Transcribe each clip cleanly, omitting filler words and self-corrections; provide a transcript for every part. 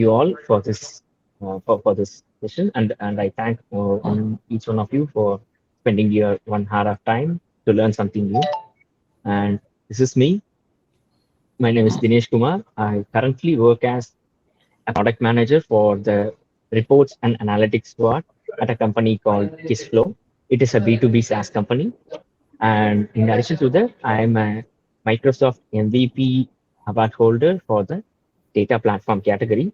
you all for this session, and I thank each one of you for spending your 1 hour of time to learn something new. And this is me. My name is Dinesh Kumar. I currently work as a product manager for the reports and analytics squad at a company called Kissflow. It is a B2B SaaS company. And in addition to that, I am a Microsoft MVP award holder for the data platform category.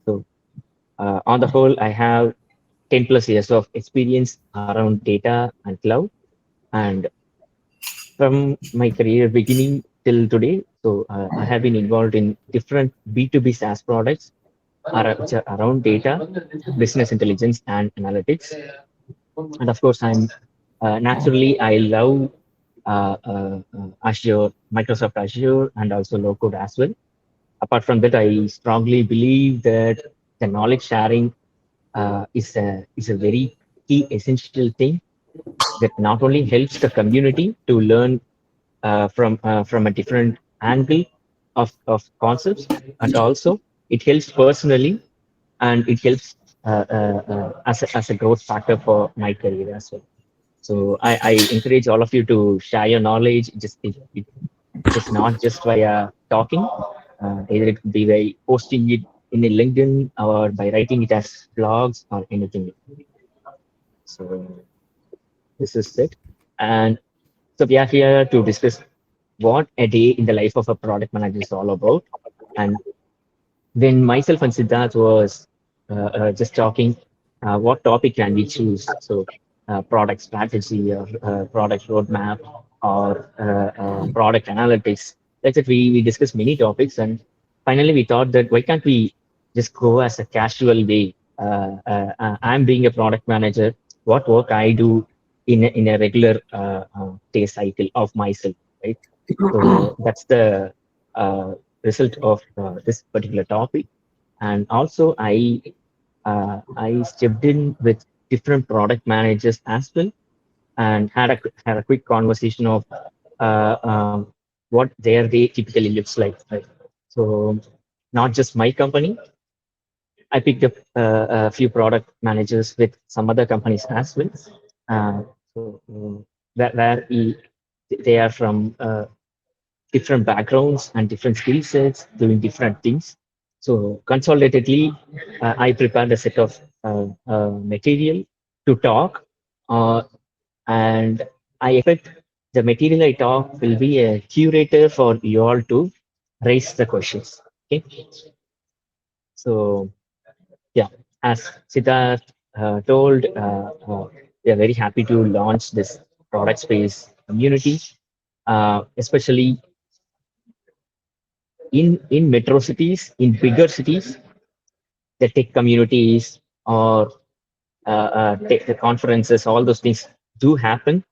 So on the whole, I have 10 plus years of experience around data and cloud. And from my career beginning till today, so I have been involved in different B2B SaaS products which are around data, business intelligence, and analytics. And of course, naturally, I love Azure, Microsoft Azure, and also low code as well. Apart from that, I strongly believe that the knowledge sharing is a very key essential thing that not only helps the community to learn from a different angle of concepts, and also it helps personally, and it helps as a growth factor for my career as well. So I encourage all of you to share your knowledge. It is not just via talking. Either it could be by posting it in a LinkedIn or by writing it as blogs or anything. So this is it. And so we are here to discuss what a day in the life of a product manager is all about. And when myself and Siddarth was just talking, what topic can we choose? So product strategy or product roadmap or product analytics. Like that, we discussed many topics, and finally we thought that why can't we just go as a casual way? I'm being a product manager. What work I do in a regular day cycle of myself, right? So that's the result of this particular topic. And also, I stepped in with different product managers as well, and had a quick conversation of what their day typically looks like. Right? So not just my company, I picked up a few product managers with some other companies as well. So where they are from different backgrounds and different skill sets doing different things. So consolidatedly, I prepared a set of material to talk, uh, and I expect the material I talk will be a curator for you all to raise the questions. Okay, so yeah, as Siddharth told, we are very happy to launch this product space community, especially in metro cities, in bigger cities, the tech communities or tech the conferences, all those things do happen.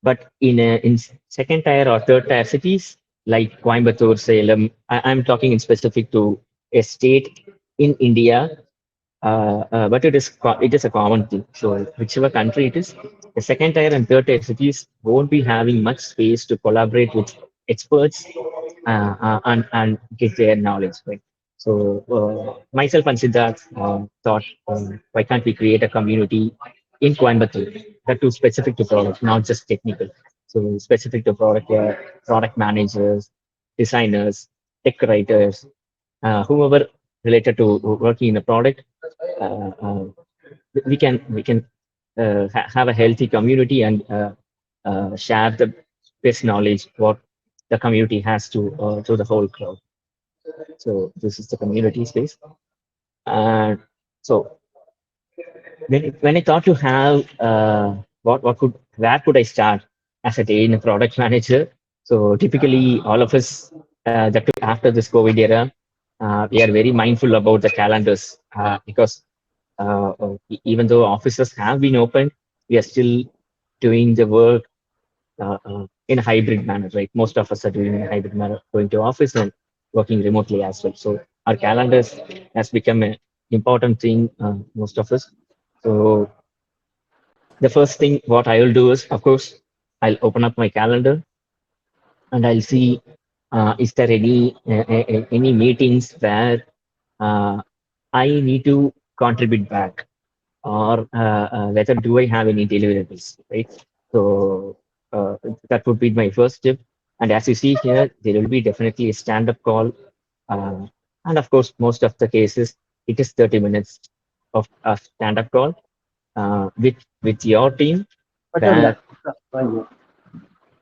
But in second tier or third tier cities like Coimbatore, Salem, I'm talking in specific to a state in India, but it is a common thing. So whichever country it is, the second tier and third tier cities won't be having much space to collaborate with experts and get their knowledge. Right. So myself and Siddharth thought, why can't we create a community in Coimbatore that too specific to product, not just technical. So specific to product, product managers, designers, tech writers, whoever related to working in a product, uh, we can have a healthy community and share the best knowledge what the community has to the whole crowd. So this is the community space. And so when I thought to have what could where could I start as a day in a product manager? So typically all of us that after this COVID era, we are very mindful about the calendars because even though offices have been opened, we are still doing the work in a hybrid manner, right? Most of us are doing in a hybrid manner, going to office and working remotely as well. So our calendars has become an important thing, most of us. So the first thing what I will do is, of course, I'll open up my calendar and I'll see is there any meetings where I need to contribute back, or whether do I have any deliverables, right? So uh, that would be my first step. And as you see here, there will be definitely a stand-up call, uh, and of course, most of the cases it is 30 minutes of a stand-up call with your team, where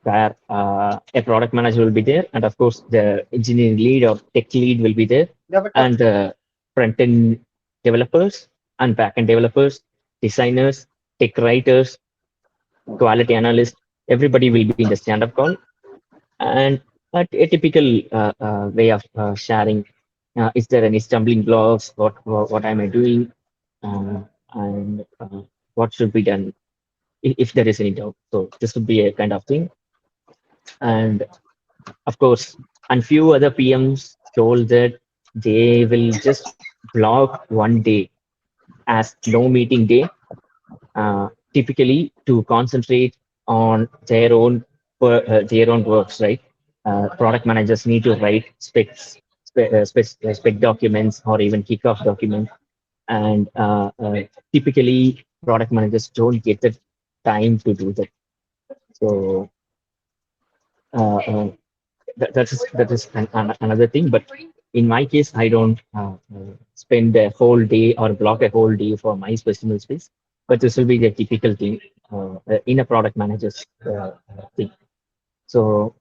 a product manager will be there, and of course the engineering lead or tech lead will be there, and the front end developers and back end developers, designers, tech writers, quality analysts, everybody will be in the stand up call. And a typical way of sharing, is there any stumbling blocks, what am I doing, uh, and what should be done if there is any doubt. So this would be a kind of thing. And of course, and few other PMs told that they will just block one day as no meeting day, typically to concentrate on their own works, right? Product managers need to write spec documents or even kickoff documents, and typically product managers don't get the time to do that. So uh, uh, that is another thing. But in my case, I don't spend a whole day or block a whole day for my personal space. But this will be the typical thing in a product manager's thing. So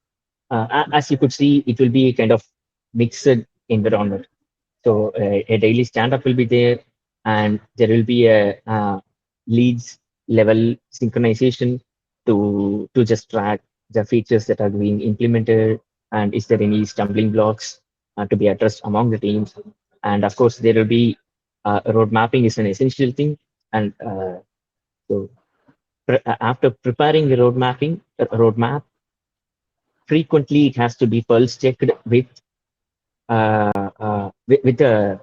as you could see, it will be kind of mixed environment. So a daily stand-up will be there, and there will be a leads level synchronization to just track the features that are being implemented, and is there any stumbling blocks to be addressed among the teams. And of course, there will be road mapping is an essential thing. And so after preparing the roadmap, frequently it has to be pulse checked with a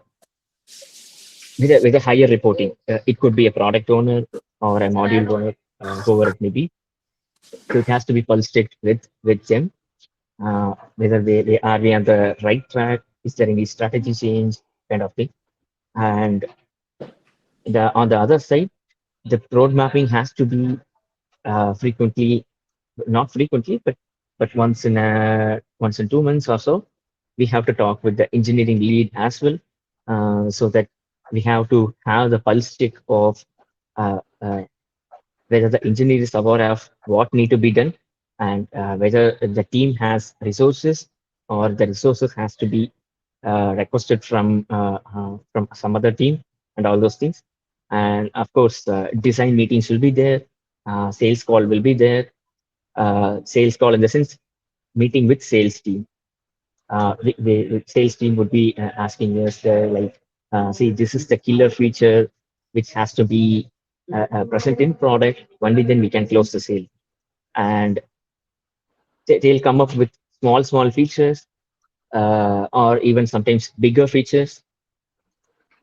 with a higher reporting. It could be a product owner or a module owner, whoever it may be. So it has to be pulse checked with them, whether they are we on the right track, is there any strategy change, kind of thing. And on the other side, the road mapping has to be frequently, not frequently, but once in 2 months or so, we have to talk with the engineering lead as well, so that we have to have the pulse check of whether the engineer is aware of what need to be done, and whether the team has resources, or the resources has to be requested from some other team, and all those things. And of course, design meetings will be there, sales call will be there, sales call in the sense meeting with sales team. The sales team would be asking us, like, see, this is the killer feature which has to be present in product. Only then we can close the sale. And they'll come up with small features, or even sometimes bigger features,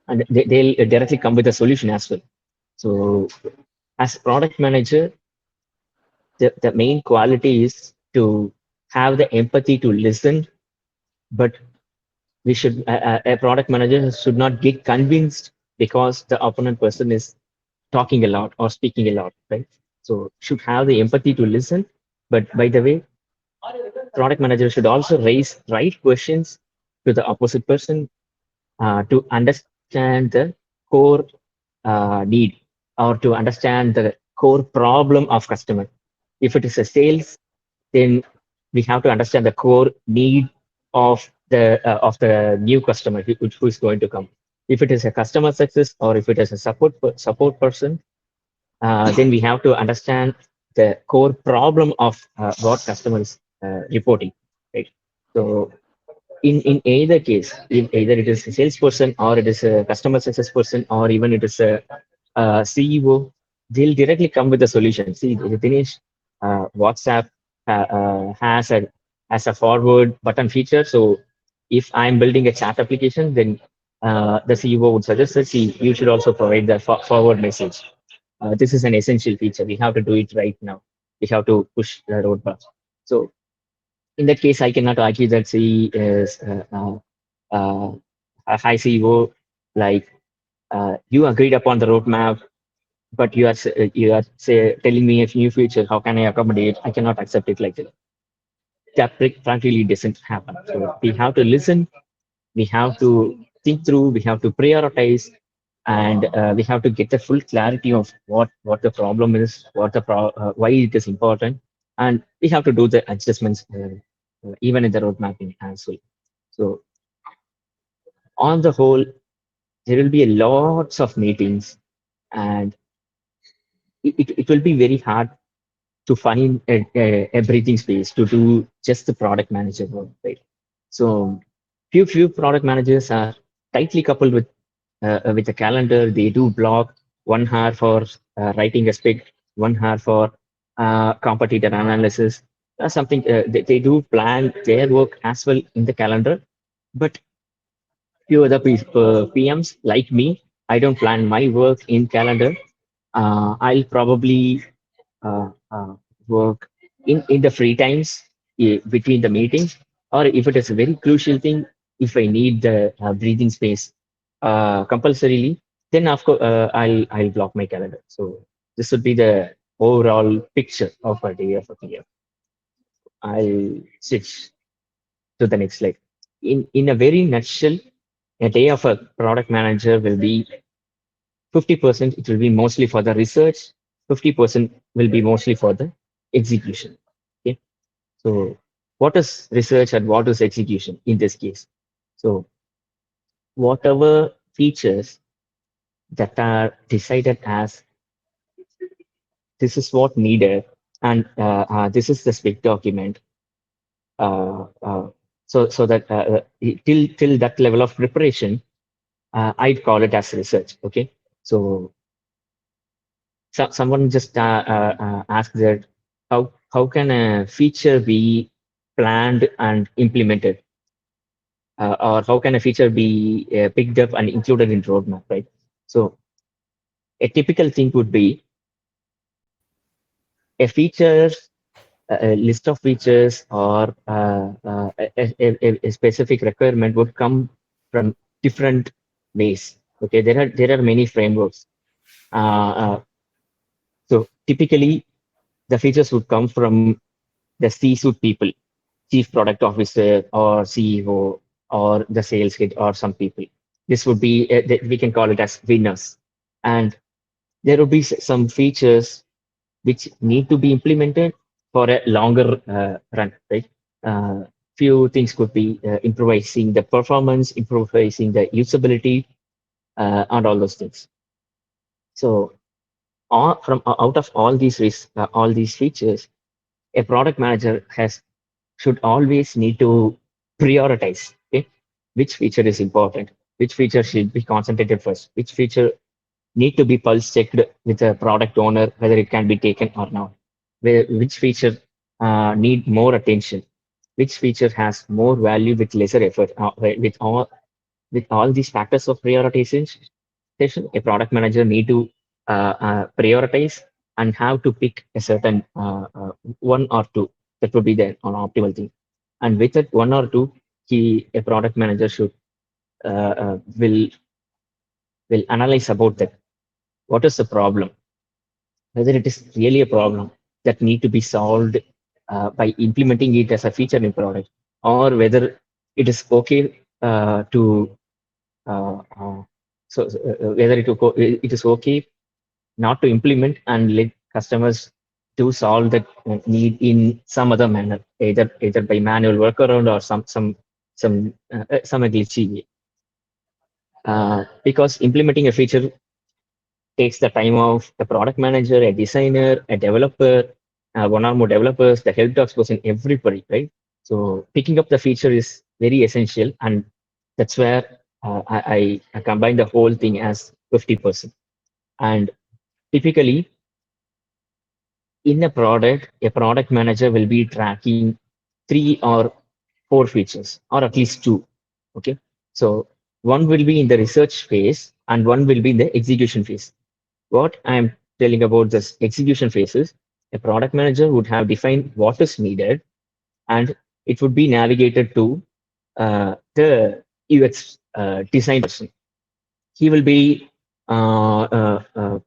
and they'll directly come with a solution as well. So, as product manager, the main quality is to have the empathy to listen, but we should a product manager should not get convinced because the opponent person is talking a lot or speaking a lot, right? So should have the empathy to listen. But by the way, product manager should also raise right questions to the opposite person, to understand the core need, or to understand the core problem of customer. If it is a sales, then we have to understand the core need of the new customer who is going to come. If it is a customer success, or if it is a support person, then we have to understand the core problem of what customer is reporting, right? So in either case, in either it is a salesperson, or it is a customer success person, or even it is a CEO, they'll directly come with a solution. See, Dinesh, WhatsApp has a forward button feature. So if I'm building a chat application, then the CEO would suggest that, see, you should also provide the forward message. This is an essential feature. We have to do it right now. We have to push the roadmap. So in that case, I cannot argue that C is a high CEO, like You agreed upon the roadmap, but you are say telling me a new feature. How can I accommodate? I cannot accept it like that. That practically doesn't happen. So we have to listen. We have to think through. We have to prioritize, and we have to get the full clarity of what the problem is, why it is important, and we have to do the adjustments even in the road mapping as well. So on the whole, there will be a lots of meetings, and it will be very hard to find a breathing space to do just the product manager work, right? So few product managers are tightly coupled with the calendar. They do block 1 hour for writing a spec, 1 hour for competitor analysis. Something they do plan their work as well in the calendar, but few other PMs like me, I don't plan my work in calendar. I'll probably uh, work in the free times between the meetings, or if it is a very crucial thing, if I need the breathing space compulsorily, then of course I'll block my calendar. So this would be the overall picture of a day of a PM. I'll switch to the next slide. In a very nutshell, a day of a product manager will be 50%, it will be mostly for the research, 50% will be mostly for the execution. Okay. So what is research and what is execution in this case? So whatever features that are decided as this is what needed, and this is the spec document. Uh, uh, so that till that level of preparation, I'd call it as research. Okay. So someone just asked that how can a feature be planned and implemented, or how can a feature be picked up and included in roadmap, right? So a typical thing would be a feature, a list of features, or a specific requirement would come from different ways. Okay, there are many frameworks. So typically, the features would come from the C-suite people, chief product officer or CEO or the sales head or some people. This would be, we can call it as winners. And there will be some features which need to be implemented for a longer run, right? Few things could be improvising the performance, improvising the usability, and all those things. So from out of all these features, a product manager should always need to prioritize, okay, which feature is important, which feature should be concentrated first, which feature need to be pulse checked with the product owner whether it can be taken or not, which feature need more attention, which feature has more value with lesser effort. With all these factors of prioritization, a product manager need to prioritize and have to pick a certain one or two. That would be the an optimal thing. And with that one or two, a product manager should will analyze about that. What is the problem? Whether it is really a problem that need to be solved by implementing it as a feature in product, or whether it is okay to whether it is okay not to implement and let customers to solve that need in some other manner, either by manual workaround or some glitchy way. Because implementing a feature takes the time of a product manager, a designer, a developer, one or more developers, the help desk person, everybody, right? So picking up the feature is very essential, and that's where I combine the whole thing as 50%. And typically, in a product manager will be tracking 3 or 4 features, or at least 2. Okay, so one will be in the research phase, and one will be in the execution phase. What I'm telling about this execution phases, a product manager would have defined what is needed, and it would be navigated to the UX design person. He will be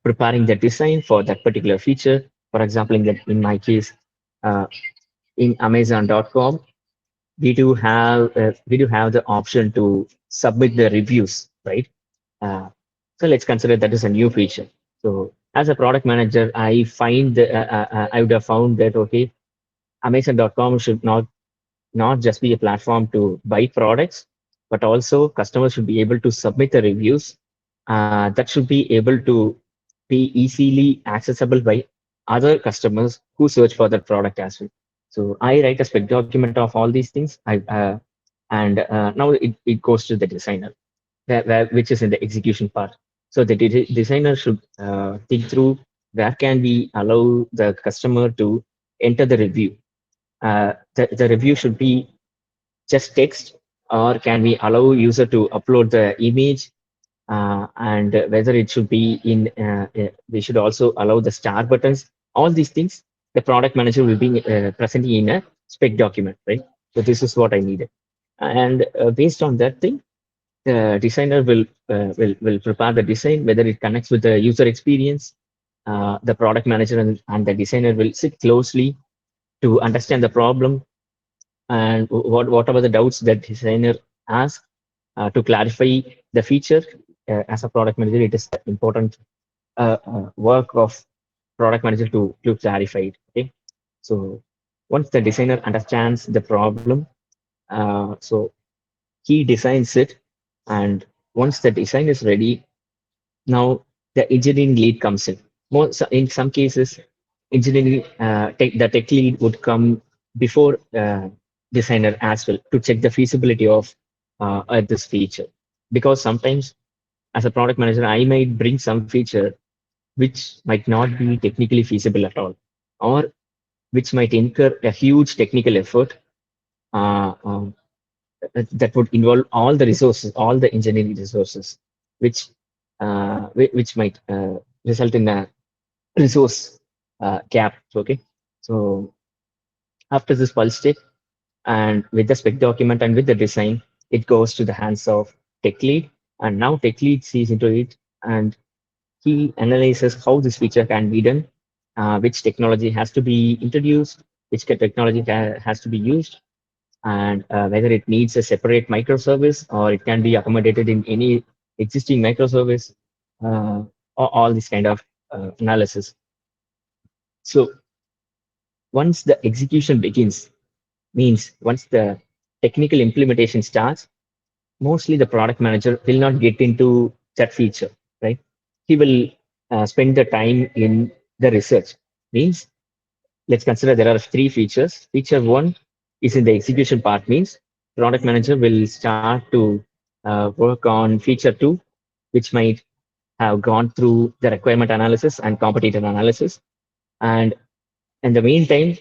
preparing the design for that particular feature. For example, in my case, uh, in Amazon.com, we do have the option to submit the reviews, right? Uh, so let's consider that is a new feature. So as a product manager, I would have found that okay, Amazon.com should not just be a platform to buy products, but also customers should be able to submit the reviews that should be able to be easily accessible by other customers who search for that product as well. So I write a spec document of all these things. And now it goes to the designer, which is in the execution part. So the designer should think through where can we allow the customer to enter the review. The review should be just text, or can we allow user to upload the image, and whether it should be in we should also allow the star buttons. All these things the product manager will be presenting in a spec document, right? So this is what I needed, and based on that thing, the designer will prepare the design, whether it connects with the user experience. The product manager and the designer will sit closely to understand the problem, and whatever the doubts that designer asks, to clarify the feature. As a product manager, it is important work of product manager to clarify it. Okay, so once the designer understands the problem, so he designs it, and once the design is ready, now the engineering lead comes in. In some cases, the tech lead would come before designer as well to check the feasibility of this feature. Because sometimes, as a product manager, I might bring some feature which might not be technically feasible at all, or which might incur a huge technical effort, uh, um, that would involve all the resources, all the engineering resources, which which might result in a resource gap. Okay, so after this pulse check and with the spec document and with the design, it goes to the hands of tech lead, and now tech lead sees into it, and he analyzes how this feature can be done, which technology has to be introduced, which technology has to be used, and whether it needs a separate microservice or it can be accommodated in any existing microservice, all this kind of analysis. So once the execution begins, means once the technical implementation starts, mostly the product manager will not get into that feature, right? He will spend the time in the research. Means, let's consider there are three features. Feature one is in the execution part, means product manager will start to work on feature two, which might have gone through the requirement analysis and competitor analysis. And in the meantime,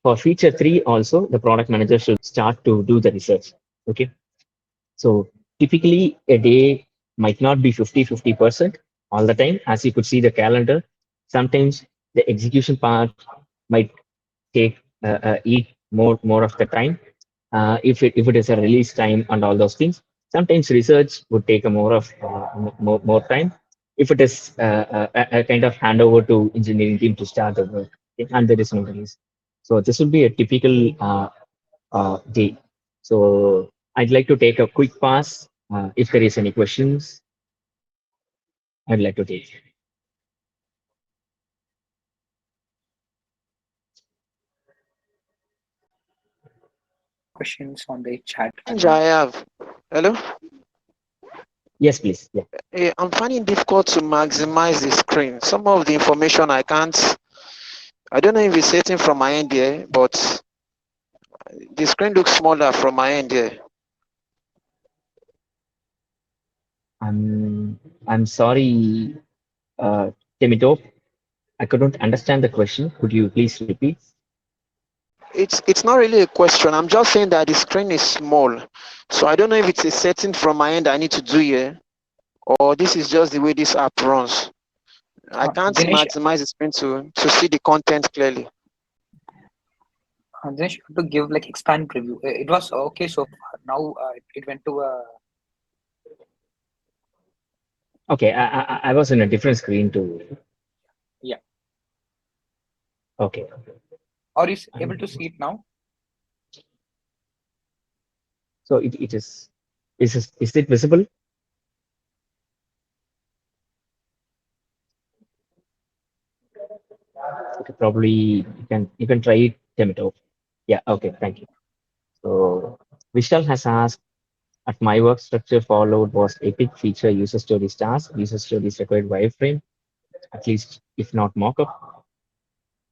for feature three also, the product manager should start to do the research. Okay. So typically a day might not be 50-50% all the time. As you could see the calendar, sometimes the execution part might take eat more of the time. If it is a release time and all those things, sometimes research would take a more time. If it is a kind of handover to engineering team to start the work, okay, and there is no release. So this would be a typical day. So I'd like to take a quick pass. If there is any questions, I'd like to take. Questions on the chat. I have. Hello? Yes, please. Yeah. I'm finding it difficult to maximize the screen. Some of the information I don't know if it's setting from my end here, but the screen looks smaller from my end here. I'm sorry, uh, Temito. I couldn't understand the question. Could you please repeat? It's not really a question. I'm just saying that the screen is small. So I don't know if it's a setting from my end I need to do here, or this is just the way this app runs. I can't Dinesh, maximize the screen to see the content clearly. Dinesh, you have to give like expand preview. It was okay so far. Now it went to Okay, I was in a different screen too. Yeah. Okay. Are you able Um, to see it now? So it is it visible? Okay, probably you can try it, Temito. Yeah, okay, thank you. So Vishal has asked, at my work structure followed was epic feature user stories task. User stories required wireframe, at least if not mockup,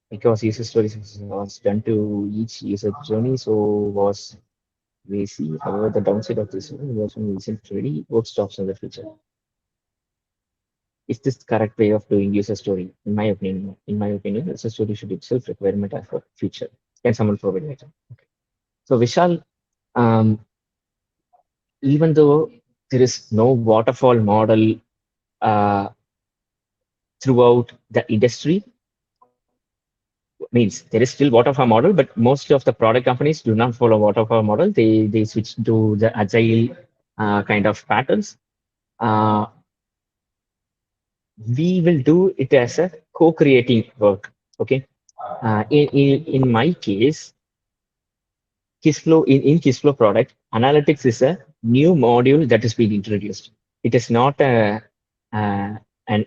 because user stories was done to each user journey, so was lazy. However, the downside of this version isn't ready. Work stops in the future. Is this correct way of doing user story? In my opinion, user story should itself requirement as a feature. Can someone provide it? So Vishal, um, even though there is no waterfall model uh, throughout the industry, means there is still waterfall model, but most of the product companies do not follow waterfall model. They switch to the agile kind of patterns. Uh, we will do it as a co-creating work. Okay. In my case, in Kissflow product, analytics is a new module that is being introduced. It is not an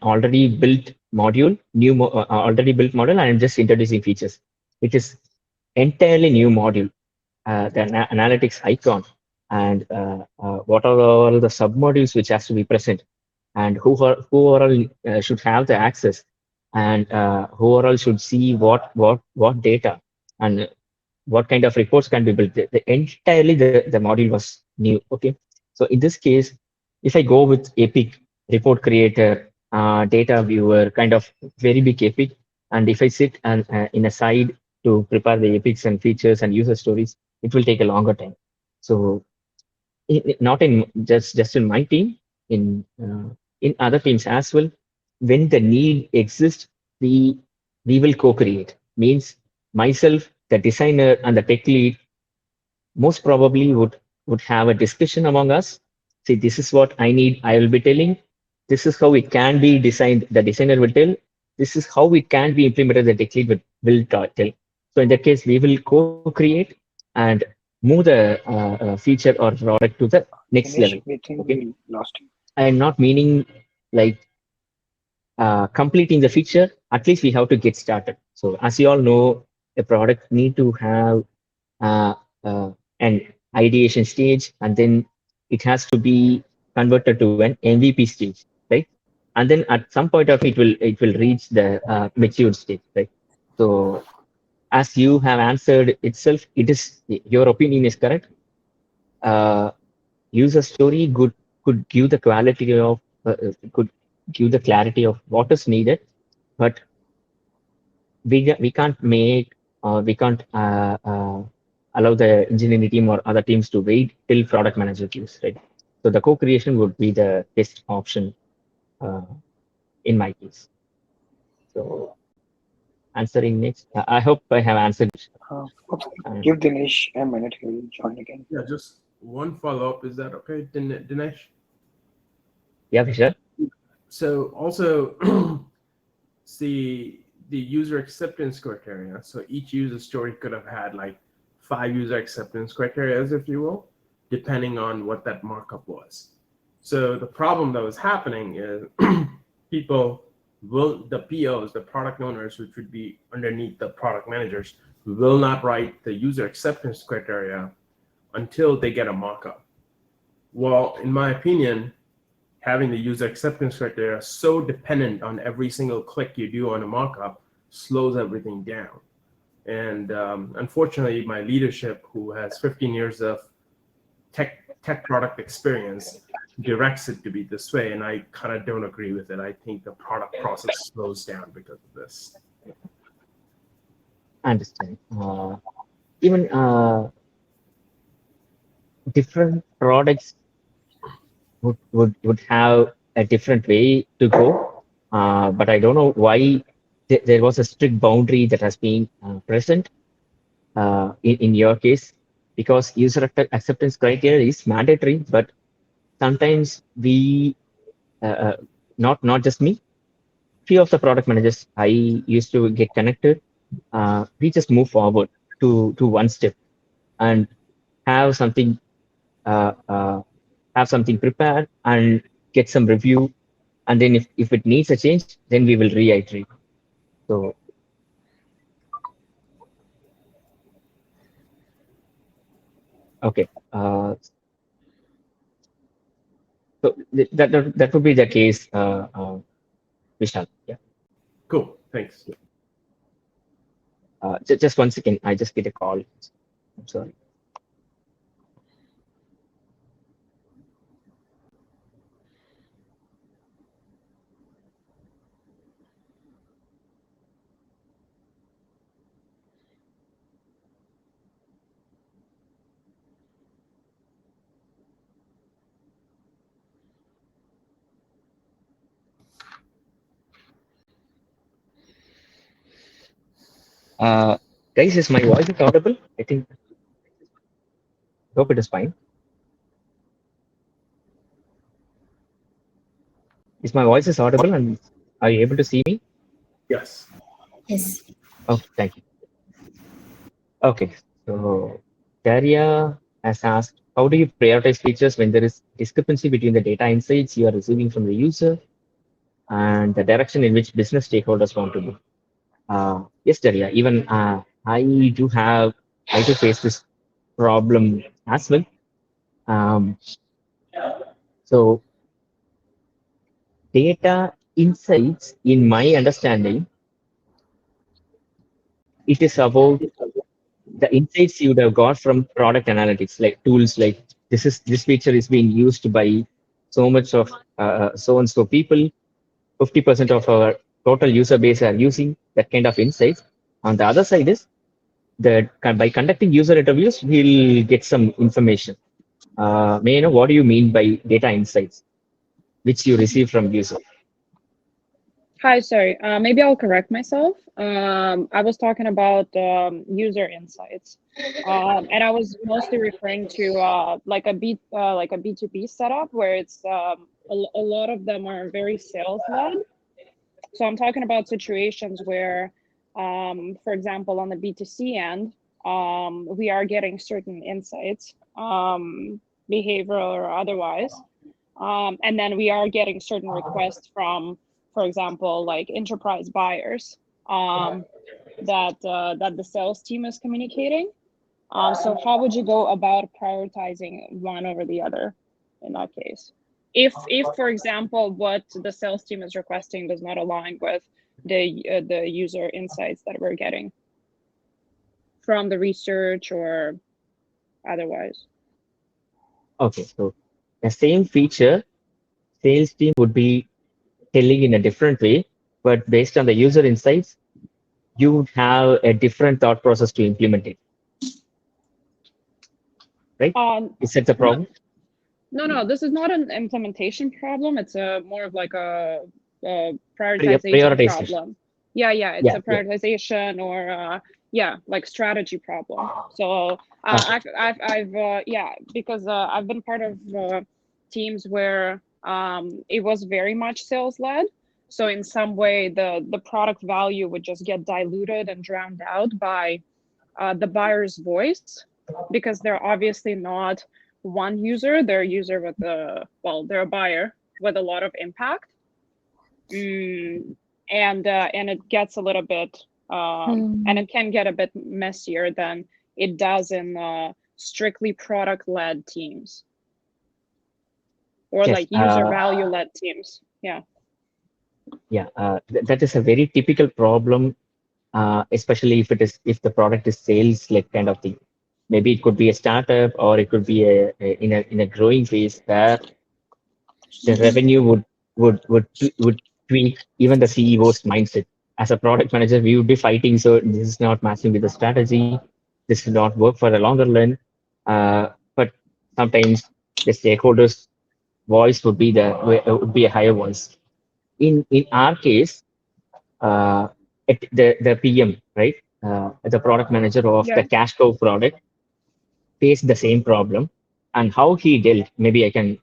already built module, already built model, and I'm just introducing features. It is entirely new module, the analytics icon, and what are all the submodules which has to be present, and who are all should have the access, and who are all should see what data, and what kind of reports can be built. Entirely the module was new. Okay. So in this case, if I go with Epic report creator, data viewer, kind of very big Epic, and if I sit and in a side to prepare the epics and features and user stories, it will take a longer time. So not in just in my team, in other teams as well. When the need exists, we we will co-create. Means myself, the designer, and the tech lead most probably would have a discussion among us. See, this is what I need. I will be telling. This is how it can be designed. The designer will tell. This is how it can be implemented. The tech lead will tell. So in that case, we will co-create and move the feature or product to the next Dinesh, level. we think Okay. we lost you. I am not meaning like completing the feature. At least we have to get started. So as you all know, a product need to have uh, uh, an ideation stage, and then it has to be converted to an MVP stage, right? And then at some point of it will reach the matured stage, right? So as you have answered itself, it is your opinion is correct. Uh, User story could give the quality of could give the clarity of what is needed, but we can't make we can't allow the engineering team or other teams to wait till product manager gives, right? So the co-creation would be the best option uh, in my case. So answering next, I hope I have answered. Oops, Uh, give Dinesh a minute. He will join again. Yeah, just one follow up. Is that okay, Dinesh? yeah, Vishal. So also see the user acceptance criteria. So each user story could have had like 5 user acceptance criteria, if you will, depending on what that markup was. So the problem that was happening is people will, the POs, the product owners, which would be underneath the product managers, will not write the user acceptance criteria until they get a markup. Well, in my opinion, having the user acceptance criteria so dependent on every single click you do on a markup slows everything down. And unfortunately, my leadership, who has 15 years of tech product experience, directs it to be this way, and I kind of don't agree with it. I think the product process slows down because of this. I understand. Even different products would have a different way to go. But I don't know why there was a strict boundary that has been present in your case, because acceptance criteria is mandatory, but sometimes we not just me. Few of the product managers I used to get connected, we just move forward to one step and have something uh, uh, have something prepared and get some review, and then if it needs a change, then we will reiterate. So okay, so that would be the case, Vishal. Yeah. Cool. Thanks. Just 1 second, I just get a call. I'm sorry. Guys, is my voice audible? I think, hope it is fine. Is my voice is audible, and are you able to see me? Yes. Yes. Oh, thank you. Okay, so Daria has asked, how do you prioritize features when there is discrepancy between the data insights you are receiving from the user and the direction in which business stakeholders want to go? Yes, Daria, even I do face this problem as well. Um, so data insights, in my understanding, it is about the insights you would have got from product analytics, like tools like this feature is being used by so much of so and so people. 50% of our total user base are using that kind of insights. On the other side is that by conducting user interviews, we'll get some information. May I know what do you mean by data insights, which you receive from user? Hi, sorry. Maybe I'll correct myself. I was talking about user insights, and I was mostly referring to like a B2B setup where it's a lot of them are very sales led. So I'm talking about situations where, for example, on the B2C end, we are getting certain insights, behavioral or otherwise, and then we are getting certain requests from, for example, like enterprise buyers that the sales team is communicating. So how would you go about prioritizing one over the other in that case? If for example, what the sales team is requesting does not align with the user insights that we're getting from the research or otherwise. Okay, so the same feature, sales team would be telling in a different way, but based on the user insights, you would have a different thought process to implement it. Right? Is that the problem? No, this is not an implementation problem. It's a more of like a prioritization problem. Yeah, it's a prioritization or like strategy problem. So I've because I've been part of teams where it was very much sales led. So in some way, the product value would just get diluted and drowned out by the buyer's voice, because they're obviously not one user. They're a user with they're a buyer with a lot of impact, and it gets a little bit and it can get a bit messier than it does in strictly product led teams or like user value led teams. That is a very typical problem, especially if the product is sales like kind of thing. Maybe it could be a startup or it could be in a growing phase where the revenue would tweak even the CEO's mindset. As a product manager, we would be fighting. So this is not matching with the strategy. This will not work for a longer run. But sometimes the stakeholders' voice would be a higher voice. In our case, the PM, right, the product manager of the cash cow product, faced the same problem, and how he dealt. Maybe I can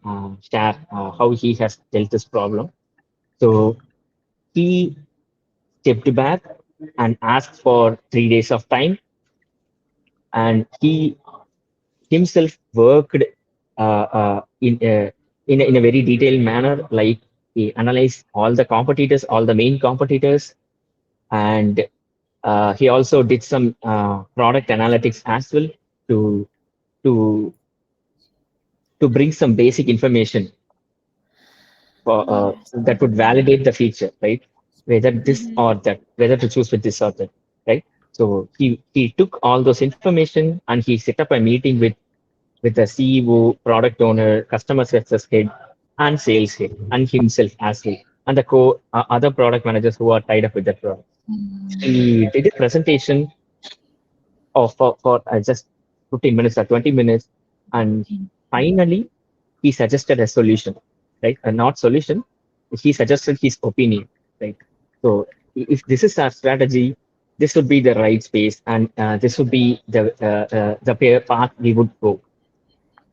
share how he has dealt this problem. So he stepped back and asked for 3 days of time, and he himself worked in a very detailed manner. Like he analyzed all the competitors, all the main competitors, and he also did some product analytics as well to to to bring some basic information that would validate the feature, right? Whether this or that, whether to choose with this or that, right? So he took all those information and he set up a meeting with the CEO, product owner, customer success head, and sales head, and himself as well, and the other product managers who are tied up with that product. He did a presentation for just 15 minutes or 20 minutes, and finally he suggested a solution, right? A not solution. He suggested his opinion, right? So if this is our strategy, this would be the right space, and this would be the path we would go.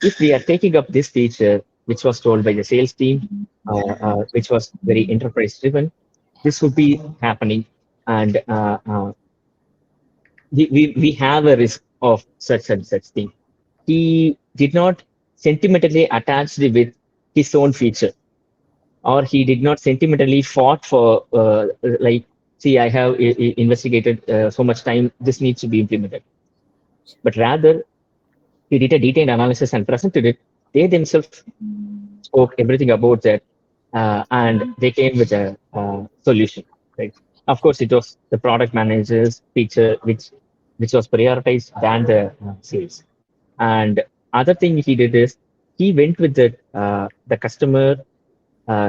If we are taking up this feature, which was told by the sales team, which was very enterprise driven, this would be happening, and we have a risk of such and such thing. He did not sentimentally attached with his own feature, or he did not sentimentally fought for like, see, I have investigated so much time, this needs to be implemented. But rather, he did a detailed analysis and presented it. They themselves spoke everything about that, and they came with a solution. Right. Of course, it was the product manager's feature which was prioritized than the sales. And other thing he did is he went with the customer.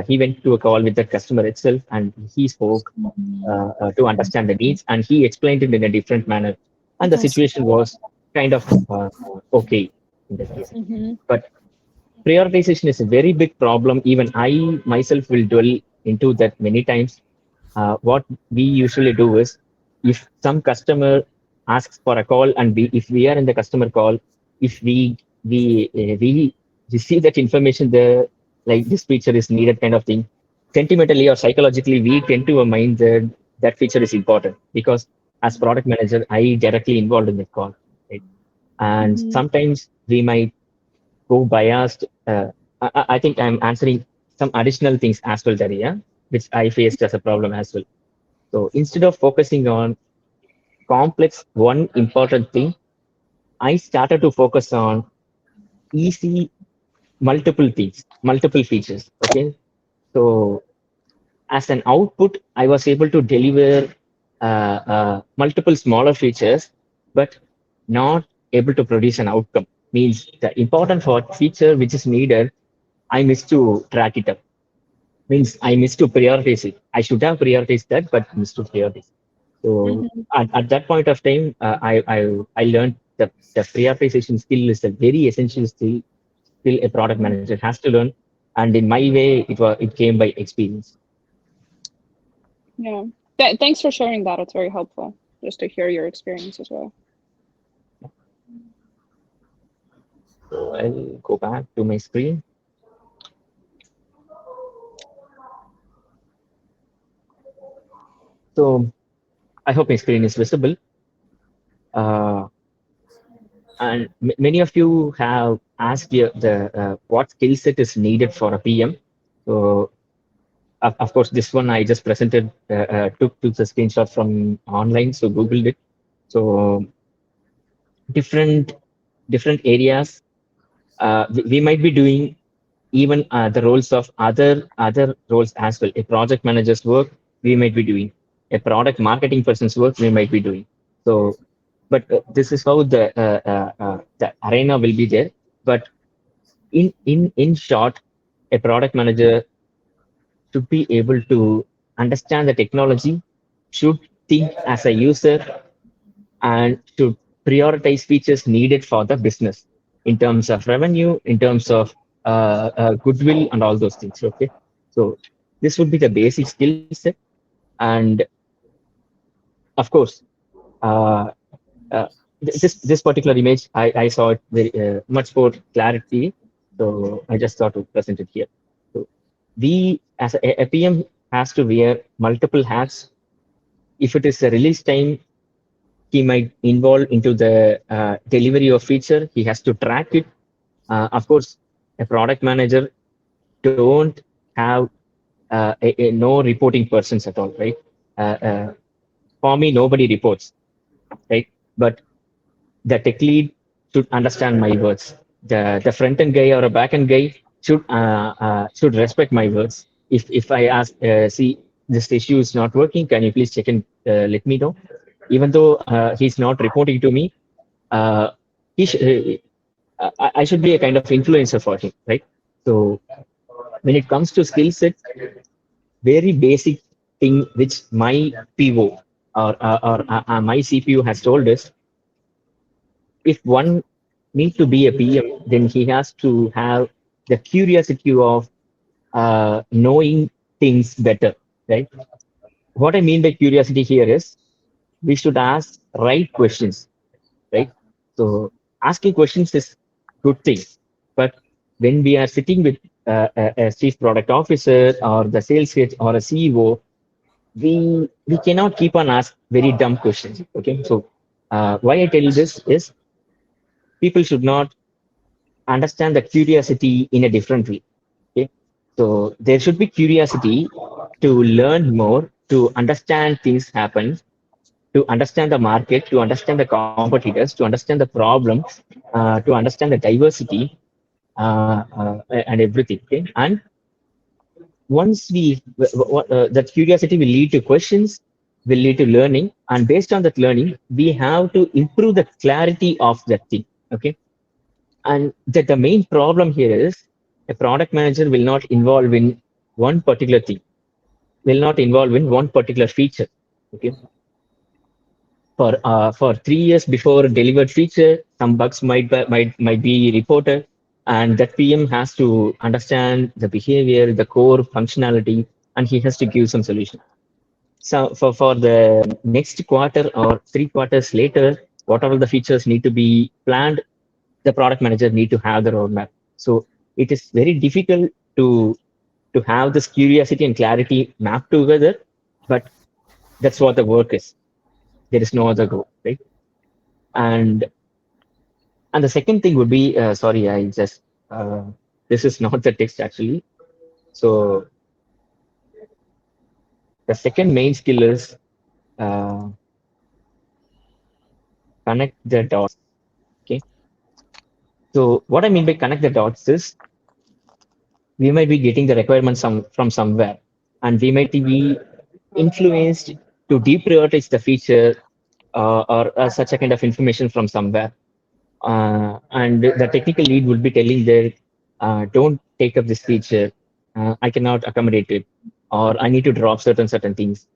He went to a call with the customer itself, and he spoke to understand the needs, and he explained it in a different manner. And the situation was kind of okay in that case. But prioritization is a very big problem. Even I myself will dwell into that many times. What we usually do is, if some customer asks for a call, and if we are in the customer call, if we receive that information there, like this feature is needed kind of thing, sentimentally or psychologically, we tend to mind that that feature is important, because as product manager, I directly involved in the call, right? And sometimes we might go biased. I think I'm answering some additional things as well, Daria, which I faced as a problem as well. So instead of focusing on complex one important thing, I started to focus on easy multiple things, multiple features. Okay. So as an output, I was able to deliver multiple smaller features, but not able to produce an outcome. Means the important for feature which is needed, I missed to track it up. Means I missed to prioritize it. I should have prioritized that, but missed to prioritize. So at that point of time, I learned that the prioritization skill is a very essential skill a product manager has to learn. And in my way, it came by experience. Yeah. Thanks for sharing that. It's very helpful just to hear your experience as well. So I'll go back to my screen. So I hope my screen is visible. And many of you have asked what skill set is needed for a PM. So of course, this one I just presented, took the screenshot from online, so Googled it. So different areas we might be doing, even the roles of other roles as well. A project manager's work we might be doing, a product marketing person's work we might be doing. So, but this is how the arena will be there. But in short, a product manager should be able to understand the technology, should think as a user, and should prioritize features needed for the business in terms of revenue, in terms of goodwill, and all those things. Okay, so this would be the basic skill set, and of course, uh, this particular image I saw it very much more clarity, so I just thought to present it here. So we as a PM has to wear multiple hats. If it is a release time, he might involve into the delivery of feature. He has to track it. Of course, a product manager don't have no reporting persons at all, right? For me, nobody reports, right? But the tech lead should understand my words. The front end guy or a back end guy should respect my words. If I ask, see, this issue is not working, can you please check and let me know? Even though he's not reporting to me, uh, he I should be a kind of influencer for him, right? So when it comes to skill set, very basic thing which my PO or my CPU has told us, if one need to be a PM, then he has to have the curiosity of knowing things better, right? What I mean by curiosity here is we should ask right questions, right? So asking questions is good thing, but when we are sitting with a chief product officer or the sales head or a CEO, we cannot keep on ask very dumb questions. Okay, so why I tell you this is people should not understand the curiosity in a different way. Okay, so there should be curiosity to learn more, to understand things happen, to understand the market, to understand the competitors, to understand the problems, to understand the diversity and everything. Okay, and once that curiosity will lead to questions, will lead to learning, and based on that learning, we have to improve the clarity of that thing. Okay, and that the main problem here is a product manager will not involve in one particular thing, will not involve in one particular feature. Okay, for 3 years before delivered feature, some bugs might be reported, and that PM has to understand the behavior, the core functionality, and he has to give some solution. So for the next quarter or 3 quarters later, whatever the features need to be planned, the product manager need to have the roadmap. So it is very difficult to have this curiosity and clarity mapped together, but that's what the work is. There is no other goal, right? And and the second thing would be, sorry, I just this is not the text actually. So the second main skill is uh, connect the dots. Okay. So what I mean by connect the dots is we might be getting the requirements from somewhere, and we might be influenced to deprioritize the feature or such a kind of information from somewhere. And the technical lead would be telling that don't take up this feature. I cannot accommodate it, or I need to drop certain things.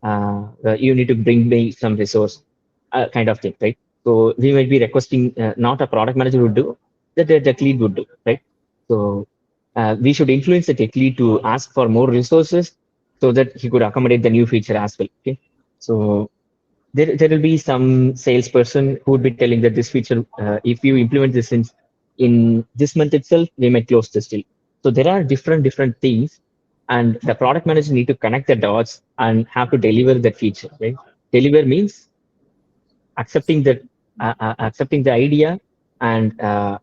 You need to bring me some resource, kind of thing, right? So we might be requesting, not a product manager would do, that the tech lead would do, right? So we should influence the tech lead to ask for more resources so that he could accommodate the new feature as well. Okay, so there will be some salesperson who would be telling that this feature, if you implement this in this month itself, we might close this deal. So there are different things, and the product manager need to connect the dots and have to deliver that feature. Right? Deliver means accepting the idea and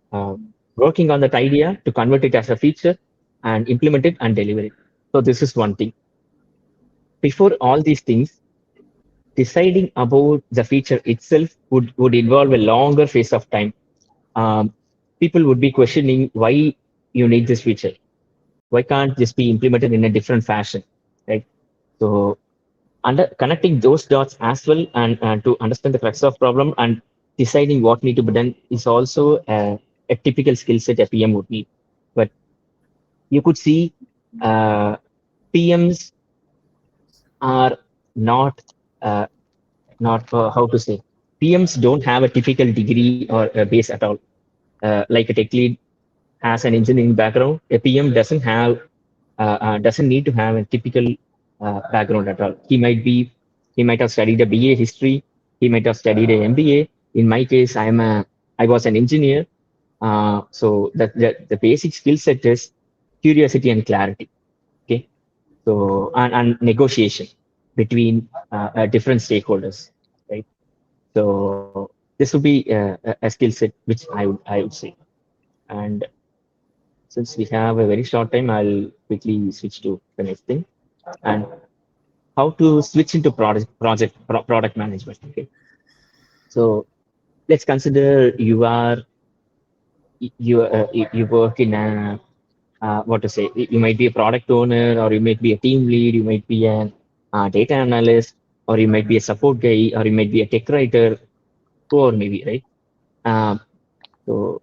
working on that idea to convert it as a feature and implement it and deliver it. So this is one thing. Before all these things, deciding about the feature itself would involve a longer phase of time. People would be questioning why you need this feature. Why can't this be implemented in a different fashion, right? So under connecting those dots as well, and to understand the crux of problem and deciding what need to be done is also a typical skill set a PM would need. But you could see PMs are not how to say, PMs don't have a typical degree or a base at all. Like a tech lead has an engineering background, a PM doesn't need to have a typical background at all. He might have studied a BA history, he might have studied a MBA. In my case, I was an engineer. So the basic skill set is curiosity and clarity. Okay, So and negotiation between different stakeholders, right? So this would be a skill set which I would say. And since we have a very short time, I'll quickly switch to the next thing and how to switch into product management. Okay, so let's consider you work in a what to say, you might be a product owner, or you might be a team lead, you might be a data analyst, or you might be a support guy, or you might be a tech writer, or maybe, right? So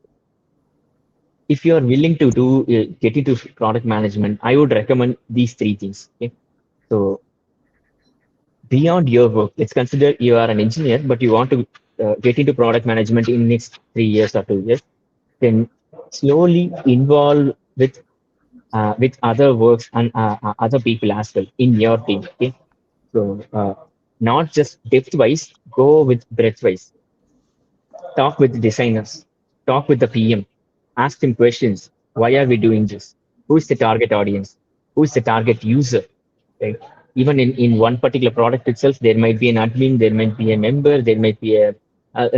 if you are willing to do get into product management, I would recommend these three things. Okay, so beyond your work, let's consider you are an engineer, but you want to get into product management in next 3 years or 2 years. Then slowly involve with other works and other people as well in your team. Okay, so not just depth wise, go with breadth wise. Talk with the designers, talk with the PM, ask them questions. Why are we doing this? Who is the target audience? Who is the target user? Right? Even in one particular product itself, there might be an admin, there might be a member, there might be a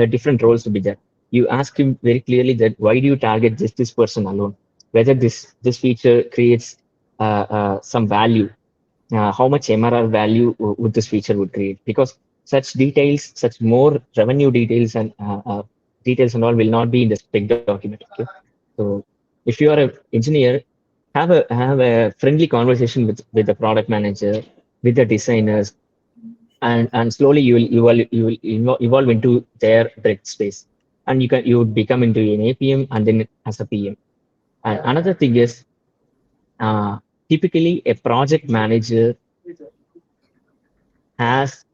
different roles to be there. You ask him very clearly that why do you target just this person alone? Whether this feature creates some value, how much MRR value would this feature would create? Because such details, such more revenue details and all will not be in the spec document. Okay? So if you are an engineer, have a friendly conversation with the product manager, with the designers, and slowly you will evolve into their breadth space, and you would become into an APM and then as a PM. And another thing is, uh, typically a project manager has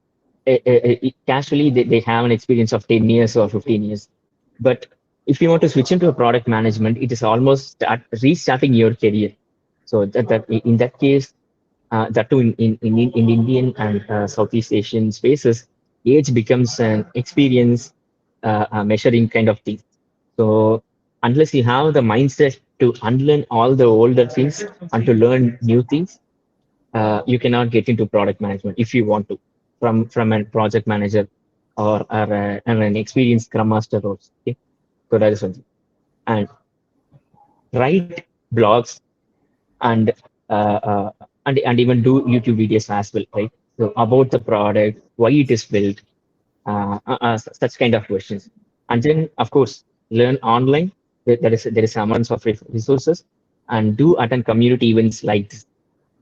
casually they have an experience of 10 years or 15 years. But if you want to switch into a product management, it is almost restarting your career. So that in that case, that too in Indian and Southeast Asian spaces, age becomes an experience measuring kind of thing. So unless you have the mindset to unlearn all the older things and to learn new things, you cannot get into product management if you want to from a project manager or an experienced scrum master roles. Okay, so that is something. And write blogs and and even do YouTube videos as well, right? So about the product, why it is built, such kind of questions. And then, of course, learn online. There is abundance of resources, and do attend community events like this,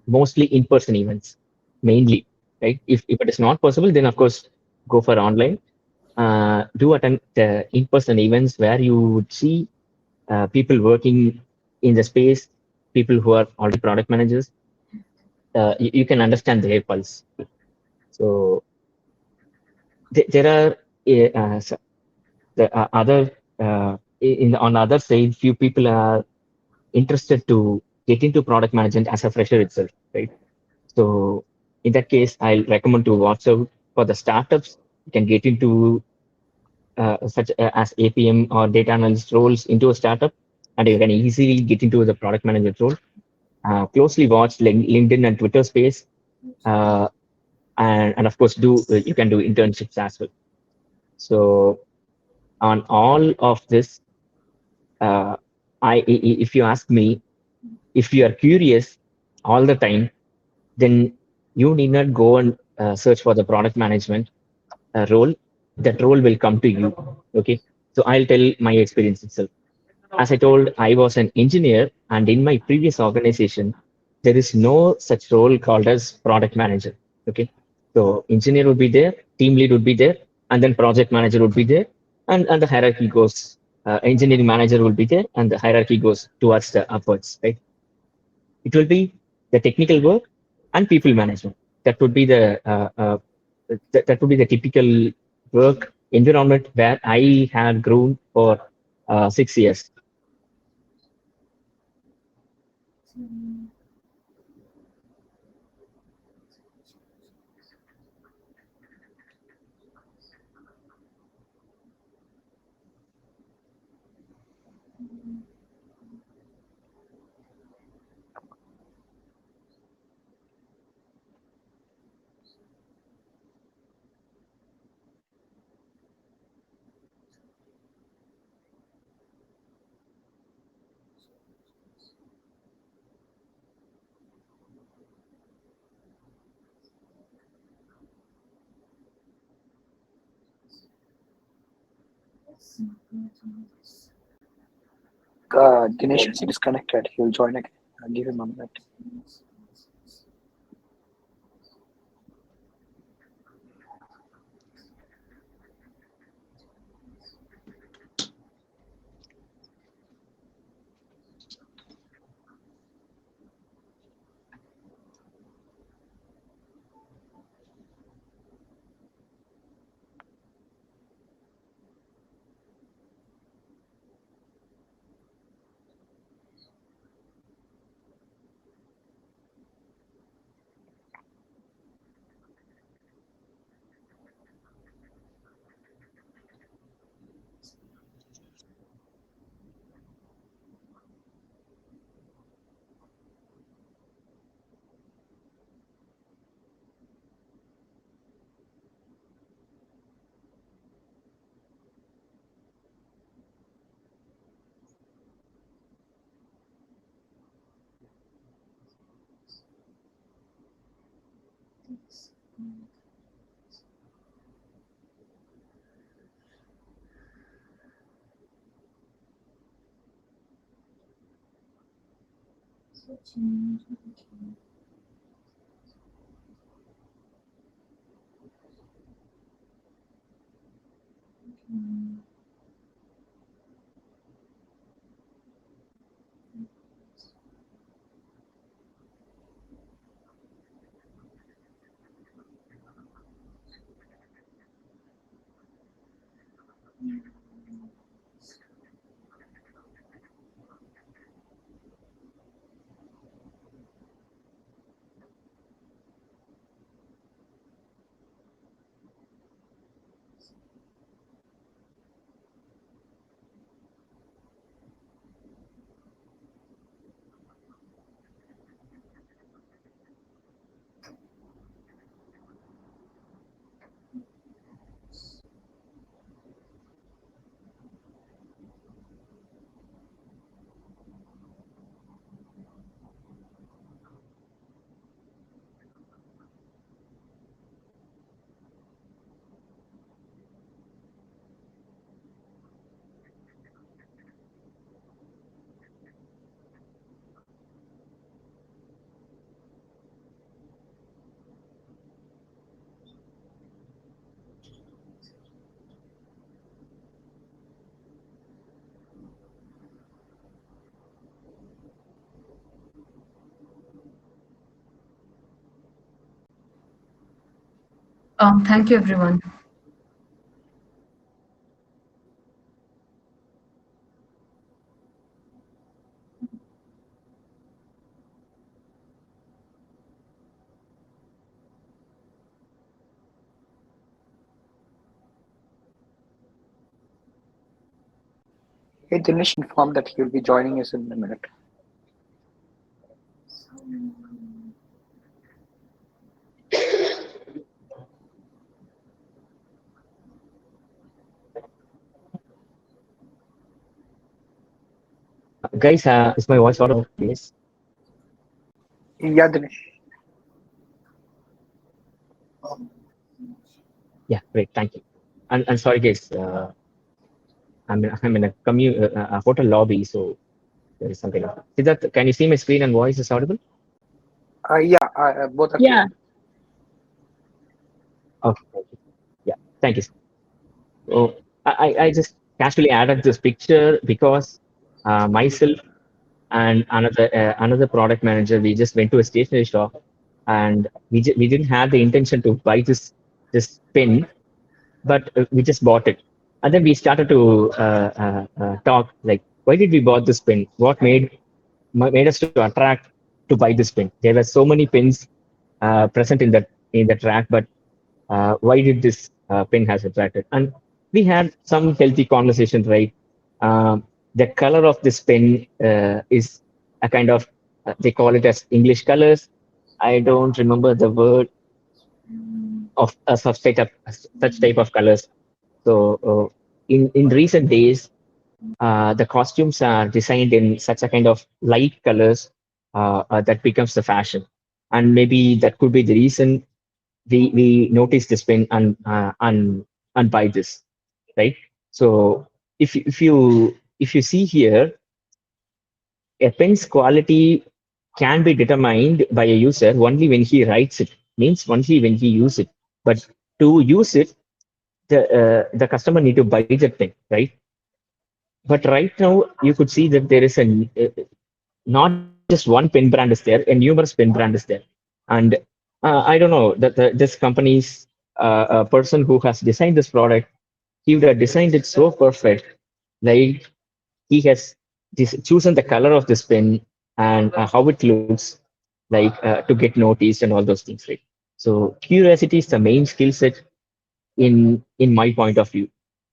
mostly in-person events, mainly, right? If it is not possible, then of course go for online. Do attend the in-person events where you would see people working in the space, people who are already product managers. You can understand their pulse. So there are the other on the other side, few people are interested to get into product management as a fresher itself, right? So in that case, I'll recommend to watch out for the startups. You can get into such as APM or data analyst roles into a startup, and you can easily get into the product manager role. Closely watch LinkedIn and Twitter space, uh, and of course, you can do internships as well. So on all of this, uh, if you ask me, if you are curious all the time, then you need not go and search for the product management role. That role will come to you. Okay, so I'll tell my experience itself. As I told, I was an engineer, and in my previous organization, there is no such role called as product manager. Okay, so engineer would be there, team lead would be there, and then project manager would be there, and the hierarchy goes. Engineering manager will be there, and the hierarchy goes towards the upwards. Right, it will be the technical work and people management. That would be that would be the typical work environment where I had grown for 6 years. Dinesh is disconnected. He'll join again. I'll give him a minute. Thank you, everyone. Hey, Dinesh informed that he will be joining us in a minute. Guys, is my voice audible? Yes. Yeah, Dinesh. Yeah, great. Thank you. And sorry, guys. I'm in a a hotel lobby, so there is something. Siddarth, can you see my screen and voice is audible? Yeah, both are clear. Yeah. Okay. Thank you. Yeah. Thank you. So I just casually added this picture because myself and another product manager, we just went to a stationery shop, and we didn't have the intention to buy this pen, but we just bought it. And then we started to talk like, why did we bought this pen? What made us to attract to buy this pen? There were so many pens present in that rack, but why did this pen has attracted? And we had some healthy conversations, right? The color of this pen is a kind of they call it as English colors. I don't remember the word of such type of colors. So in recent days, the costumes are designed in such a kind of light colors that becomes the fashion, and maybe that could be the reason we notice this pen and buy this, right? So if you see here, a pen's quality can be determined by a user only when he writes it, means only when he uses it. But to use it, the customer need to buy that pen, right? But right now, you could see that there is not just one pen brand is there, and numerous pen brand is there. And I don't know that this company's person who has designed this product, he would have designed it so perfect, like he has chosen the color of this pen and how it looks like to get noticed and all those things, right? So curiosity is the main skill set in my point of view.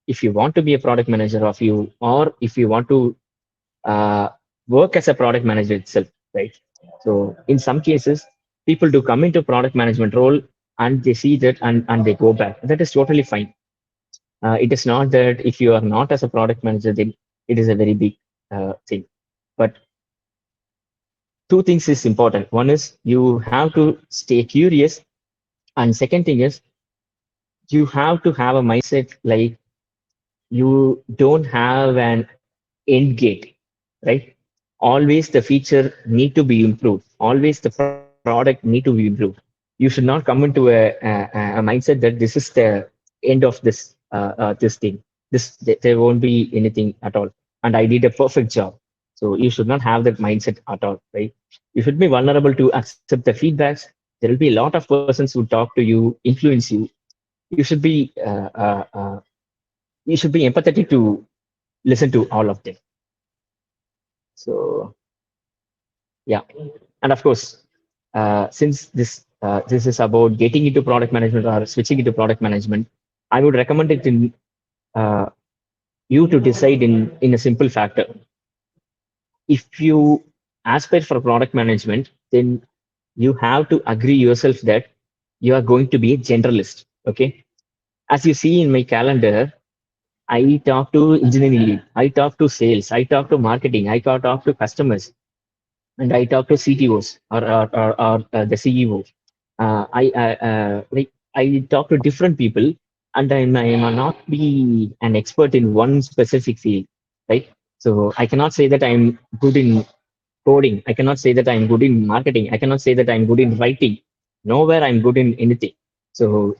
If you want to be a product manager of you, or if you want to uh, work as a product manager itself, right? So in some cases, people do come into product management role and they see that and they go back. That is totally fine. It is not that if you are not as a product manager, then it is a very big thing. But two things is important. One is you have to stay curious, and second thing is you have to have a mindset like you don't have an end gate, right? Always the feature need to be improved. Always the product need to be improved. You should not come into a mindset that this is the end of this thing. There won't be anything at all. And I did a perfect job. So you should not have that mindset at all, right? You should be vulnerable to accept the feedbacks. There will be a lot of persons who talk to you, influence you. You should be empathetic to listen to all of them. So yeah, and of course, since this is about getting into product management or switching into product management, I would recommend it in uh, you to decide in a simple factor. If you aspire for product management, then you have to agree yourself that you are going to be a generalist. Okay, as you see in my calendar, I talk to engineering lead, I talk to sales, I talk to marketing, I talk to customers, and I talk to CTOs or the CEO. I talk to different people, and I am not be an expert in one specific field, right? So I cannot say that I'm good in coding. I cannot say that I'm good in marketing. I cannot say that I'm good in writing. Nowhere I'm good in anything. So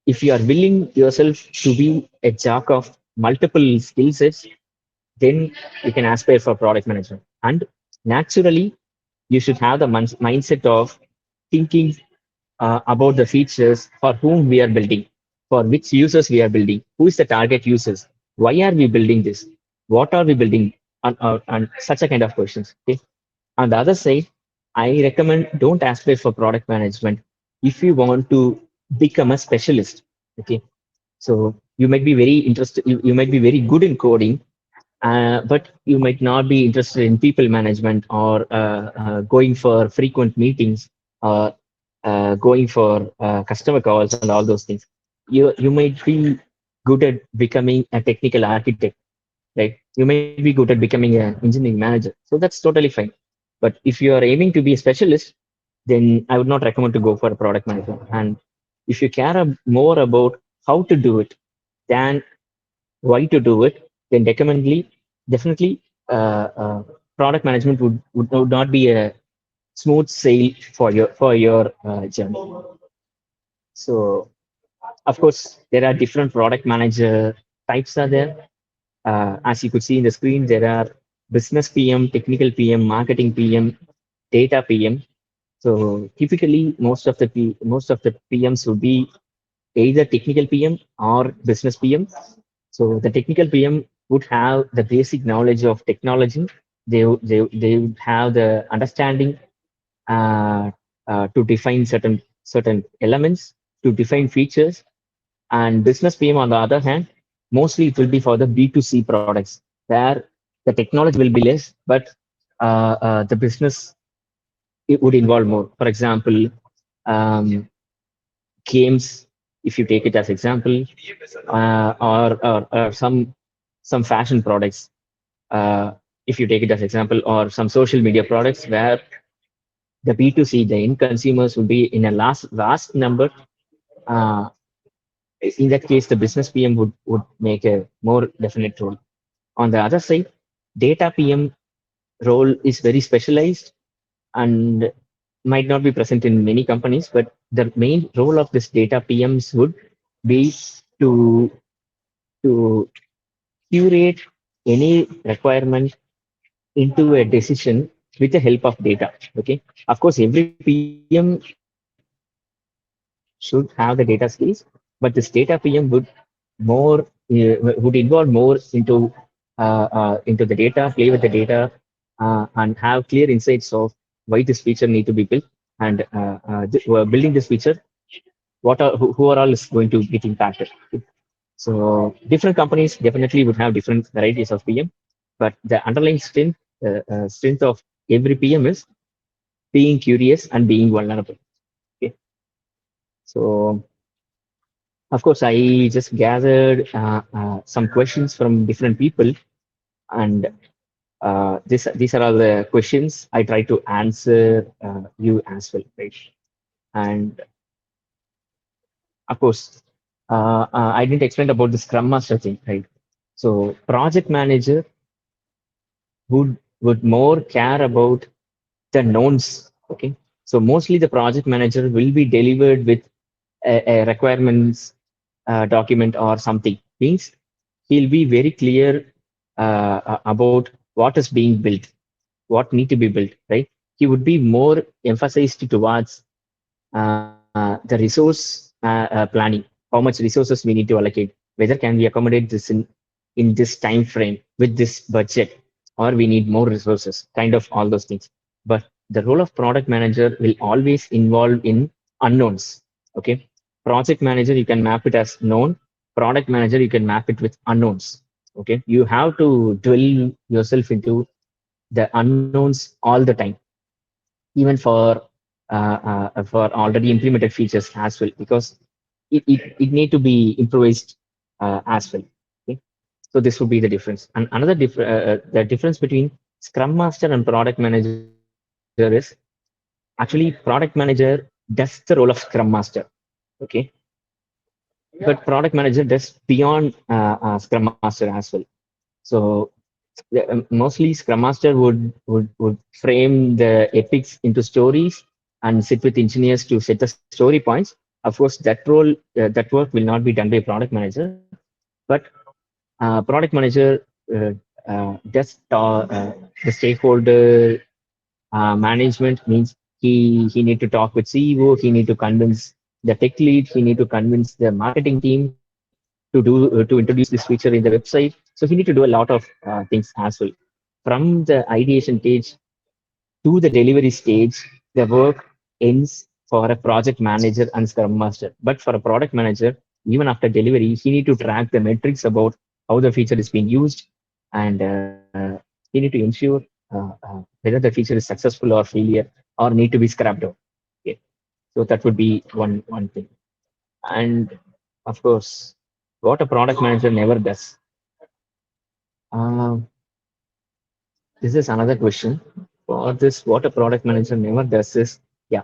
if you are willing yourself to be a jack of multiple skill sets, then you can aspire for product management. And naturally, you should have the mindset of thinking about the features for whom we are building, for which users we are building, who is the target users, why are we building this, what are we building, and such a kind of questions. Okay. On the other side, I recommend don't aspire for product management if you want to become a specialist. Okay. So you might be very interested, you might be very good in coding, but you might not be interested in people management or going for frequent meetings or going for customer calls and all those things. You might be good at becoming a technical architect, right? You might be good at becoming an engineering manager. So that's totally fine. But if you are aiming to be a specialist, then I would not recommend to go for a product manager. And if you care more about how to do it than why to do it, then definitely product management would not be a smooth sail for your journey. So of course there are different product manager types are there. As you could see in the screen, there are business PM, technical PM, marketing PM, data PM. So typically most of the PMs would be either technical PM or business PM. So the technical PM would have the basic knowledge of technology. They would have the understanding uh, to define certain elements, to define features. And business PM, on the other hand, mostly it will be for the B2C products where the technology will be less, but the business it would involve more. For example, um, games, if you take it as example, or some fashion products, if you take it as example, or some social media products where the B2C, the end consumers will be in a vast number. Uh, In that case, the business PM would make a more definite role. On the other side, data PM role is very specialized and might not be present in many companies, but the main role of this data PMs would be to to curate any requirement into a decision with the help of data. Okay, of course, every PM should have the data skills, but this data PM would more would involve more into the data, play with the data, and have clear insights of why this feature need to be built, and building this feature, who are all is going to get impacted. So different companies definitely would have different varieties of PM, but the underlying strength of every PM is being curious and being vulnerable. Okay, so of course I just gathered some questions from different people, and these are all the questions I try to answer you as well, right? And of course, I didn't explain about the Scrum Master thing, right? So project manager would more care about the knowns. Okay, so mostly the project manager will be delivered with a requirements document or something. Means he'll be very clear about what is being built, what need to be built, right? He would be more emphasized towards the resource planning, how much resources we need to allocate, whether can we accommodate this in this time frame with this budget, or we need more resources, kind of all those things. But the role of product manager will always involve in unknowns. Okay, project manager you can map it as known, product manager you can map it with unknowns. Okay, you have to dwell yourself into the unknowns all the time, even for already implemented features as well, because it need to be improvised as well. Okay? So this would be the difference. And another the difference between Scrum Master and Product Manager is actually Product Manager does the role of Scrum Master. Okay, but Product Manager does beyond Scrum Master as well. So mostly Scrum Master would frame the epics into stories and sit with engineers to set the story points. Of course, that role, that work will not be done by product manager, but product manager does the stakeholder management. Means he need to talk with CEO, he need to convince the tech lead, he need to convince the marketing team to introduce this feature in the website. So he need to do a lot of things as well. From the ideation stage to the delivery stage, the work ends for a project manager and Scrum Master. But for a product manager, even after delivery, he need to track the metrics about how the feature is being used, and he need to ensure whether the feature is successful or failure or need to be scrapped out. Okay. So that would be one thing. And of course, what a product manager never does. Um, this is another question. For this, what a product manager never does is, yeah,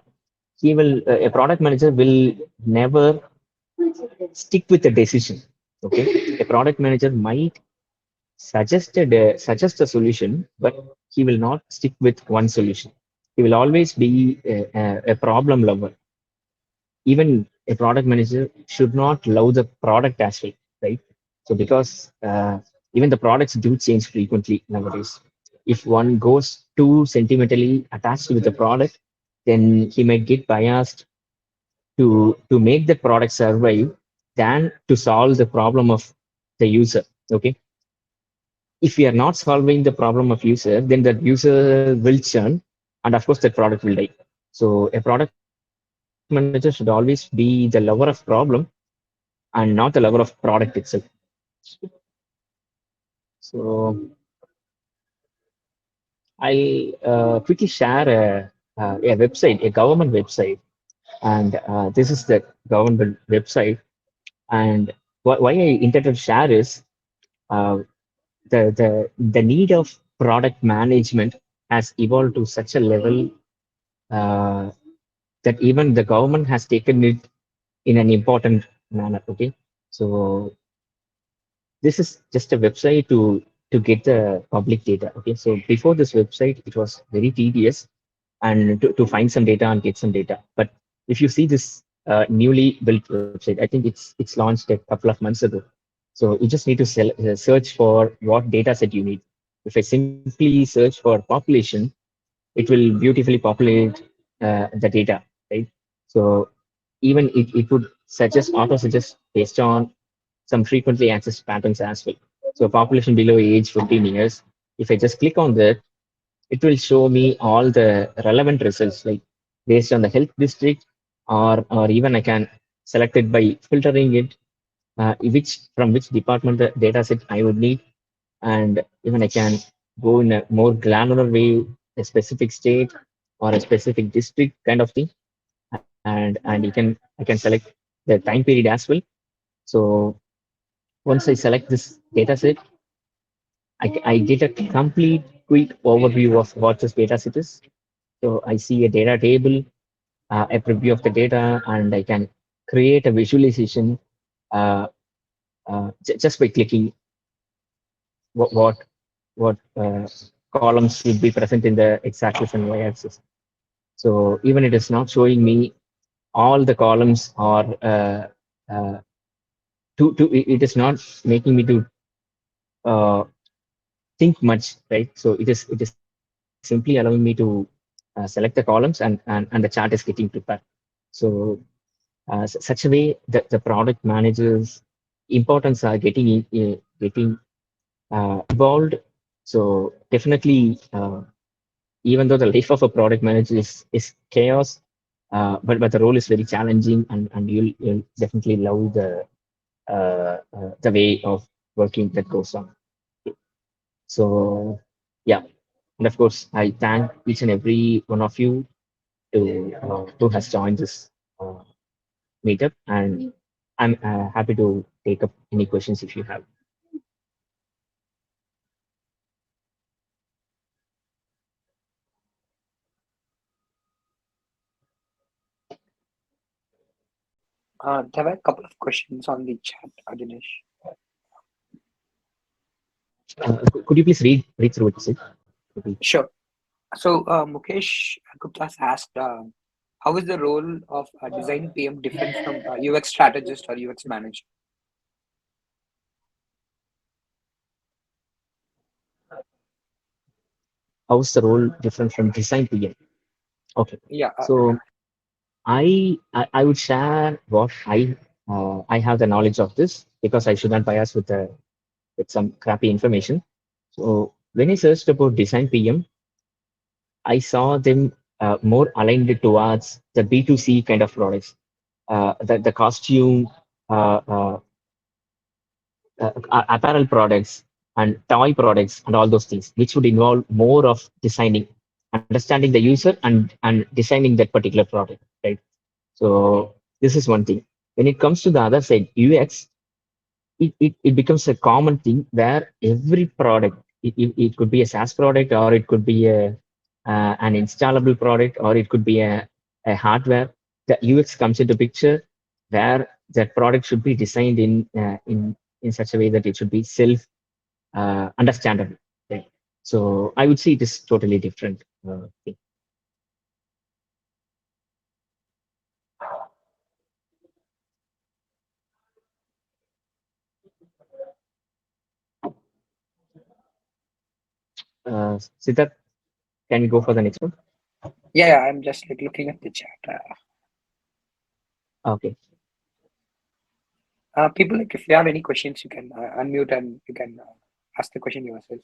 a product manager will never stick with a decision. Okay, a product manager might suggest a solution, but he will not stick with one solution. He will always be a problem lover. Even a product manager should not love the product as well, right? So because even the products do change frequently nowadays. If one goes too sentimentally attached with the product, then he might get biased to make the product survive than to solve the problem of the user. Okay, if we are not solving the problem of user, then that user will churn, and of course that product will die. So a product manager should always be the lover of problem and not the lover of product itself. So I'll quickly share a website, a government website, and this is the government website. And why I intended to share is uh, the need of product management has evolved to such a level uh, that even the government has taken it in an important manner. Okay, So this is just a website to get the public data. Okay, so before this website, it was very tedious and to find some data and get some data. But if you see this newly built website, I think it's launched a couple of months ago. So you just need to search for what data set you need. If I simply search for population, it will beautifully populate the data, right? So even it would suggest auto suggest based on some frequently accessed patterns as well. So population below age 15 years. If I just click on that, it will show me all the relevant results, like based on the health district, or even I can select it by filtering it, which from which department the data set I would need, and even I can go in a more granular way, a specific state or a specific district kind of thing, and I can select the time period as well. So once I select this data set, I get a complete quick overview of what this data set is. So I see a data table, a preview of the data, and I can create a visualization uh, just by clicking what what, what columns would be present in the x-axis and y-axis. So even it is not showing me all the columns or uh, it is not making me to uh, think much, right? So it is simply allowing me to select the columns and the chart is getting prepared. So such a way that the product managers importance are getting evolved. So definitely, even though the life of a product manager is chaos, but the role is very challenging, and you'll definitely love the way of working that goes on. So yeah, and of course I thank each and every one of you to who has joined this uh, meetup, and I'm happy to take up any questions if you have. There were a couple of questions on the chat, Dinesh. Could you please read through it, Sid? Maybe. Sure. So Mukesh Gupta asked, how is the role of a design PM different from UX strategist or UX manager? How's the role different from design PM? Okay, Yeah, so I would share what I have the knowledge of this, because I should not bias with some crappy information. So when I searched about design PM, I saw them more aligned towards the B2C kind of products, the costume, uh, uh, apparel products, and toy products, and all those things, which would involve more of designing, understanding the user, and designing that particular product, right? So this is one thing. When it comes to the other side, UX, it becomes a common thing where every product, it could be a SaaS product, or it could be an installable product, or it could be a hardware. The UX comes into picture where that product should be designed in such a way that it should be self understandable. Right? So I would say it is totally different thing. Siddarth, can you go for the next one? yeah, I'm just like looking at the chat. Okay. People, like if you have any questions, you can unmute and you can ask the question yourself.